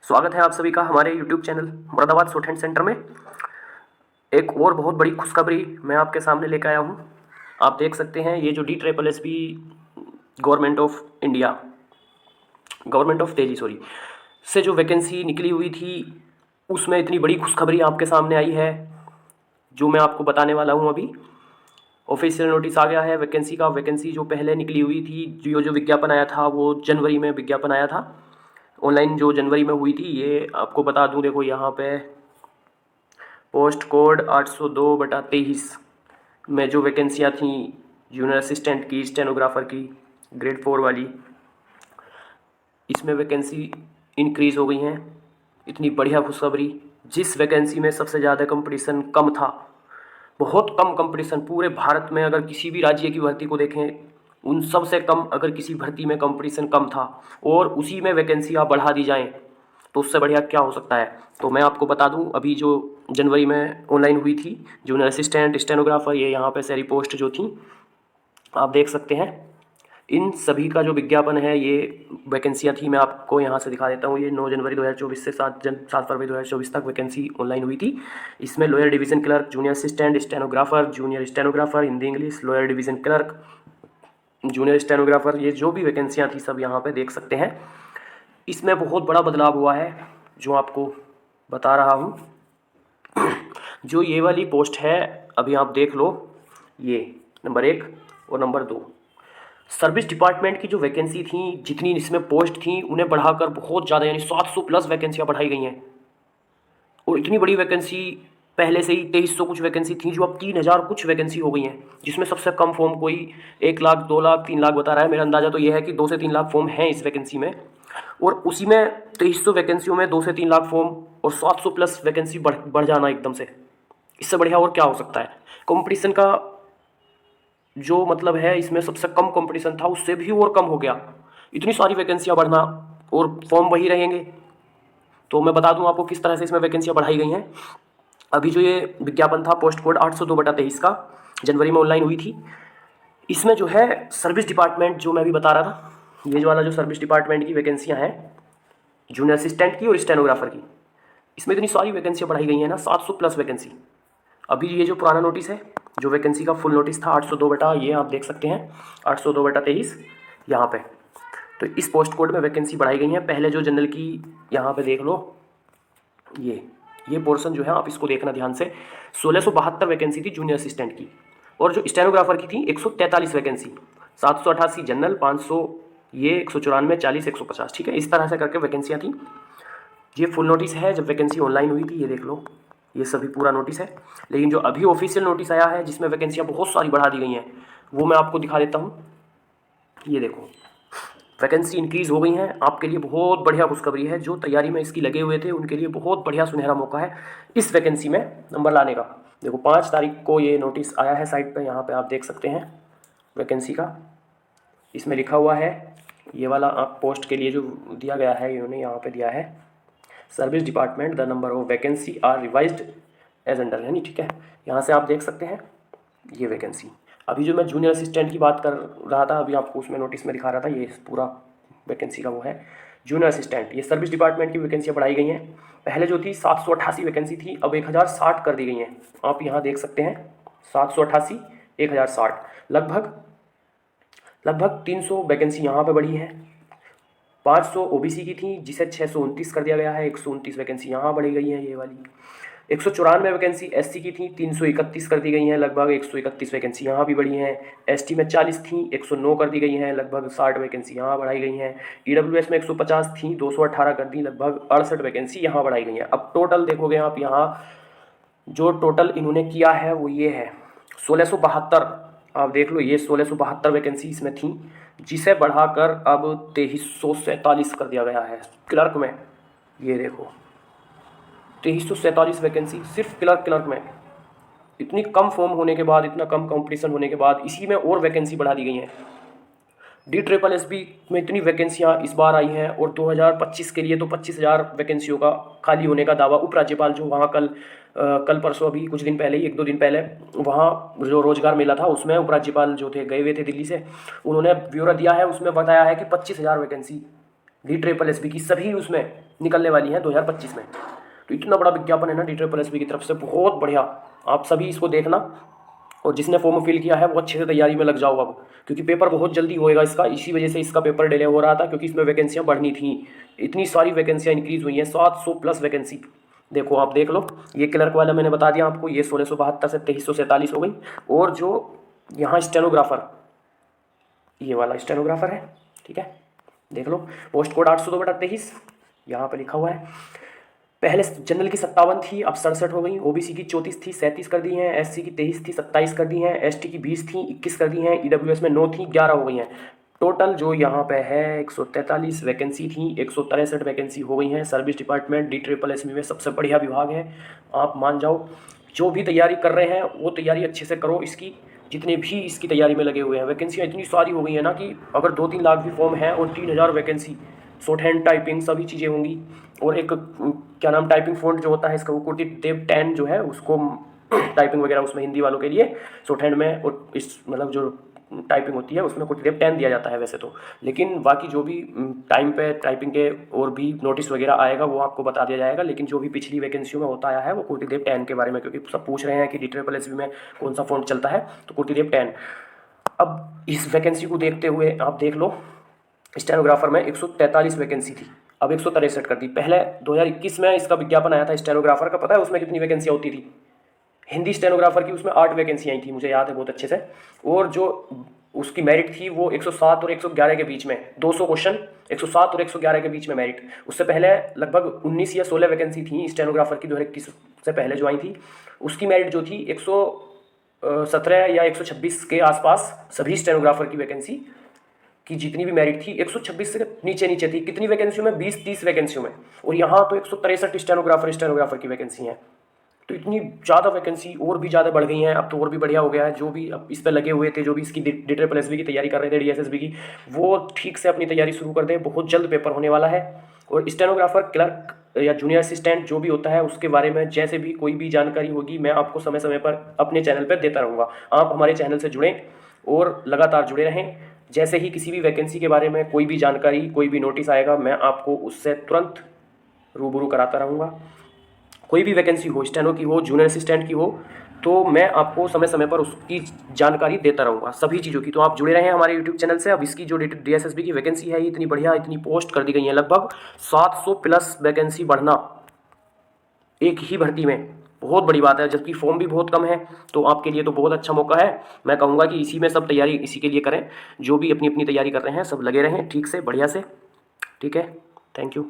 स्वागत है आप सभी का हमारे YouTube channel Moradabad short hand centre में। एक और बहुत बड़ी खुशखबरी मैं आपके सामने लेकर आया हूँ। आप देख सकते हैं ये जो DSSB government of India government of Delhi से जो वैकेंसी निकली हुई थी उसमें इतनी बड़ी खुशखबरी आपके सामने आई है जो मैं आपको बताने वाला हूँ। अभी ऑफिशियल नोटिस आ गया है वैकेंसी का। वैकेंसी जो पहले निकली हुई थी, जो विज्ञापन आया था वो जनवरी में विज्ञापन आया था ऑनलाइन, जो जनवरी में हुई थी। ये आपको बता दूं, देखो यहाँ पे पोस्ट कोड 802/23 में जो वैकेंसियाँ थी जूनियर असिस्टेंट की, स्टेनोग्राफर की, ग्रेड 4 वाली, इसमें वैकेंसी इंक्रीज़ हो गई हैं। इतनी बढ़िया खुशखबरी। जिस वैकेंसी में सबसे ज़्यादा कंपटीशन कम था, बहुत कम कंपटीशन पूरे भारत में, अगर किसी भी राज्य की भर्ती को देखें उन सब से कम, अगर किसी भर्ती में कंपटीशन कम था और उसी में वैकेंसियाँ बढ़ा दी जाएं तो उससे बढ़िया क्या हो सकता है। तो मैं आपको बता दूं, अभी जो जनवरी में ऑनलाइन हुई थी जूनियर असिस्टेंट, स्टेनोग्राफर, ये यहाँ पे सारी पोस्ट जो थी आप देख सकते हैं। इन सभी का जो विज्ञापन है, ये वैकेंसियाँ थी, मैं आपको यहाँ से दिखा देता हूँ। ये 9 जनवरी 2024 से 7 फरवरी 2024 तक वैकेंसी ऑनलाइन हुई थी। इसमें lower division clerk, junior assistant, stenographer, junior stenographer, Hindi English, lower division clerk, junior stenographer, ये जो भी वैकेंसियाँ थी सब यहाँ पे देख सकते हैं। इसमें बहुत बड़ा बदलाव हुआ है जो आपको बता रहा हूँ। जो ये वाली पोस्ट है अभी आप देख लो, ये नंबर 1 और नंबर 2 सर्विस डिपार्टमेंट की जो वैकेंसी थी, जितनी इसमें पोस्ट थी उन्हें बढ़ाकर बहुत ज़्यादा, यानी 700 प्लस वैकेंसियाँ बढ़ाई गई हैं। और इतनी बड़ी वैकेंसी पहले से ही 2300 कुछ वैकेंसी थी, जो अब 3000 कुछ वैकेंसी हो गई हैं, जिसमें सबसे कम फॉर्म कोई 1 लाख, 2 लाख, 3 लाख बता रहा है। मेरा अंदाज़ा तो ये है कि 2 से 3 लाख फॉर्म हैं इस वैकेंसी में, और उसी में 2300 वैकेंसियों में 2 से 3 लाख फॉर्म और 700 प्लस वैकेंसी बढ़ जाना एकदम से। इससे बढ़िया और क्या हो सकता है। कंपटीशन का जो मतलब है, इसमें सबसे कम कंपटीशन था, उससे भी और कम हो गया। इतनी सारी वैकेंसियाँ बढ़ना और फॉर्म वही रहेंगे। तो मैं बता दूं आपको किस तरह से इसमें वैकेंसियाँ बढ़ाई गई हैं। अभी जो ये विज्ञापन था पोस्ट कोड 802/23 का, जनवरी में ऑनलाइन हुई थी, इसमें जो है सर्विस डिपार्टमेंट, जो मैं अभी बता रहा था, ये जो वाला जो सर्विस डिपार्टमेंट की वैकेंसियाँ हैं जूनियर असिस्टेंट की और स्टेनोग्राफर की, इसमें इतनी सारी वैकेंसियाँ बढ़ाई गई हैं ना, 700 प्लस वैकेंसी। अभी ये जो पुराना नोटिस है, जो वैकेंसी का फुल नोटिस था 802 बटा, ये आप देख सकते हैं 802/23 यहाँ पे। तो इस पोस्ट कोड में वैकेंसी बढ़ाई गई है। पहले जो जनरल की, यहाँ पे देख लो, ये पोर्शन जो है आप इसको देखना ध्यान से। 1672 वैकेंसी थी जूनियर असिस्टेंट की, और जो स्टेनोग्राफर की थी 143 वैकेंसी, 788 जनरल, 500 ये, 194, 40, 150, ठीक है, इस तरह से करके वैकेंसियाँ थी। ये फुल नोटिस है जब वैकेंसी ऑनलाइन हुई थी, ये देख लो, ये सभी पूरा नोटिस है। लेकिन जो अभी ऑफिशियल नोटिस आया है जिसमें वैकेंसियाँ बहुत सारी बढ़ा दी गई हैं, वो मैं आपको दिखा देता हूँ। ये देखो, वैकेंसी इंक्रीज़ हो गई हैं। आपके लिए बहुत बढ़िया खुशखबरी है। जो तैयारी में इसकी लगे हुए थे उनके लिए बहुत बढ़िया सुनहरा मौका है इस वैकेंसी में नंबर लाने का। देखो 5 तारीख को ये नोटिस आया है साइट पे, यहाँ पे आप देख सकते हैं वैकेंसी का। इसमें लिखा हुआ है, ये वाला आप पोस्ट के लिए जो दिया गया है, इन्होंने यहाँ पे दिया है, service department, the number of vacancy are revised as under, यानी ठीक है। यहाँ से आप देख सकते हैं ये वैकेंसी। अभी जो मैं जूनियर असिस्टेंट की बात कर रहा था, अभी आपको उसमें नोटिस में दिखा रहा था, ये पूरा वैकेंसी का वो है जूनियर असिस्टेंट। ये सर्विस डिपार्टमेंट की वैकेंसियाँ बढ़ाई गई हैं। पहले जो थी 788 वैकेंसी थी, अब 1060 कर दी गई हैं। आप यहाँ देख सकते हैं 788, 1060, लगभग 300 वैकेंसी यहाँ पे बढ़ी है। 500 ओबीसी की थी, जिसे 629 कर दिया गया है, 129 वैकेंसी यहाँ बढ़ी गई है। ये वाली 194 वैकेंसी एससी की थी, 331 कर दी गई हैं, लगभग 131 वैकेंसी यहाँ भी बढ़ी हैं। एसटी में 40 थी, 109 कर दी गई हैं, लगभग 60 वैकेंसी यहाँ बढ़ाई गई हैं। ईडब्ल्यूएस में 150 थी, 218 कर दी, लगभग 68 वैकेंसी यहाँ बढ़ाई गई हैं। अब टोटल देखोगे आप, यहाँ जो टोटल इन्होंने किया है वो ये है 1672। आप देख लो, ये 1672 वैकेंसी इसमें थी, जिसे बढ़ाकर अब 2347 कर दिया गया है क्लर्क में। ये देखो 2347 वैकेंसी सिर्फ क्लर्क में। इतनी कम फॉर्म होने के बाद, इतना कम कंपटीशन होने के बाद, इसी में और वैकेंसी बढ़ा दी गई हैं। DSSB में इतनी वैकेंसियाँ इस बार आई हैं, और 2025 के लिए तो 25,000 वैकेंसियों का खाली होने का दावा उपराज्यपाल, जो वहाँ कल परसों, अभी कुछ दिन पहले ही, 1-2 दिन पहले, वहाँ जो रोजगार मेला था उसमें उपराज्यपाल जो थे, गए हुए थे दिल्ली से, उन्होंने ब्यौरा दिया है। उसमें बताया है कि 25,000 वैकेंसी DSSB की सभी उसमें निकलने वाली हैं 2025 में। तो इतना बड़ा विज्ञापन है ना DSSB की तरफ से, बहुत बढ़िया। आप सभी इसको देखना, और जिसने फॉर्म फिल किया है वो अच्छे से तैयारी में लग जाओ अब, क्योंकि पेपर बहुत जल्दी होएगा इसका। इसी वजह से इसका पेपर डिले हो रहा था, क्योंकि इसमें वैकेंसियाँ बढ़नी थी। इतनी सारी वैकेंसियाँ इंक्रीज़ हुई हैं, 700 प्लस वैकेंसी। देखो आप देख लो, ये क्लर्क वाला मैंने बता दिया आपको, ये 1672 से 2347 हो गई। और जो यहाँ स्टेनोग्राफर, ये वाला स्टेनोग्राफर है, ठीक है, देख लो, पोस्ट कोड 802/23 यहाँ पे लिखा हुआ है। पहले जनरल की 57 थी, अब 67 हो गई। OBC की 34 थी, 37 कर दी हैं। SC की 23 थी, 27 कर दी हैं। ST की 20 थी, 21 कर दी हैं। EWS में 9 थी, 11 हो गई हैं। टोटल जो यहाँ पे है 143 वैकेंसी थी, 163 वैकेंसी हो गई हैं। सर्विस डिपार्टमेंट DSSB में सबसे बढ़िया विभाग है, आप मान जाओ। जो भी तैयारी कर रहे हैं वो तैयारी अच्छे से करो इसकी, जितने भी इसकी तैयारी में लगे हुए हैं। वैकेंसियाँ इतनी सारी हो गई हैं ना कि अगर 2-3 लाख भी फॉर्म है और 3000 वैकेंसी, शॉर्ट हैंड टाइपिंग सभी चीज़ें होंगी। और एक क्या नाम, टाइपिंग फ़ॉन्ट जो होता है इसका, वो कुर्टीदेव 10 जो है उसको टाइपिंग वगैरह उसमें हिंदी वालों के लिए शॉर्ट हैंड में, और इस मतलब जो टाइपिंग होती है उसमें कुर्टीदेव 10 दिया जाता है वैसे तो। लेकिन बाकी जो भी टाइम पे टाइपिंग के और भी नोटिस वगैरह आएगा वो आपको बता दिया जाएगा। लेकिन जो भी पिछली वैकेंसियों में होता आया है वो कुर्टीदेव 10 के बारे में, क्योंकि सब पूछ रहे हैं कि DSSB में कौन सा फ़ॉन्ट चलता है, तो कुर्टीदेव 10। अब इस वैकेंसी को देखते हुए आप देख लो, स्टेनोग्राफर में 143 वैकेंसी थी, अब 163 कर दी। पहले 2021 में इसका विज्ञापन आया था स्टेनोग्राफर का, पता है उसमें कितनी वैकेंसियाँ होती थी? हिंदी स्टेनोग्राफर की उसमें 8 वैकेंसियाँ आई थी, मुझे याद है बहुत अच्छे से। और जो उसकी मेरिट थी वो 107 और 111 के बीच में, 200 क्वेश्चन, 107 और 111 के बीच में मेरिट। उससे पहले लगभग 19 या 16 वैकेंसी थी स्टेनोग्राफर की 2021 से पहले जो आई थी। उसकी मेरिट जो थी 117 या 126 के आसपास, सभी स्टेनोग्राफर की वैकेंसी की जितनी भी मेरिट थी 126 से नीचे नीचे थी। कितनी वैकेंसियों में? 20-30 वैकेंसियों में। और यहाँ तो 163 स्टेनोग्राफर की वैकेंसी हैं। तो इतनी ज़्यादा वैकेंसी और भी ज़्यादा बढ़ गई हैं, अब तो और भी बढ़िया हो गया है। जो भी अब इस पर लगे हुए थे, जो भी इसकी DSSB की तैयारी कर रहे थे, DSSB की, वो ठीक से अपनी तैयारी शुरू कर दें, बहुत जल्द पेपर होने वाला है। और स्टेनोग्राफर, क्लर्क या जूनियर असिस्टेंट जो भी होता है उसके बारे में जैसे भी कोई भी जानकारी होगी मैं आपको समय समय पर अपने चैनल पर देता रहूँगा। आप हमारे चैनल से जुड़ें और लगातार जुड़े रहें। जैसे ही किसी भी वैकेंसी के बारे में कोई भी जानकारी, कोई भी नोटिस आएगा, मैं आपको उससे तुरंत रूबरू कराता रहूँगा। कोई भी वैकेंसी हो, स्टेनो की हो, जूनियर असिस्टेंट की हो, तो मैं आपको समय समय पर उसकी जानकारी देता रहूँगा, सभी चीज़ों की। तो आप जुड़े रहें हमारे यूट्यूब चैनल से। अब इसकी जो DSSB की वैकेंसी है इतनी बढ़िया, इतनी पोस्ट कर दी गई है, लगभग 700 प्लस वैकेंसी बढ़ना एक ही भर्ती में, बहुत बड़ी बात है। जबकि फॉर्म भी बहुत कम है, तो आपके लिए तो बहुत अच्छा मौका है। मैं कहूँगा कि इसी में सब तैयारी इसी के लिए करें। जो भी अपनी अपनी तैयारी कर रहे हैं सब लगे रहें ठीक से, बढ़िया से, ठीक है। Thank you.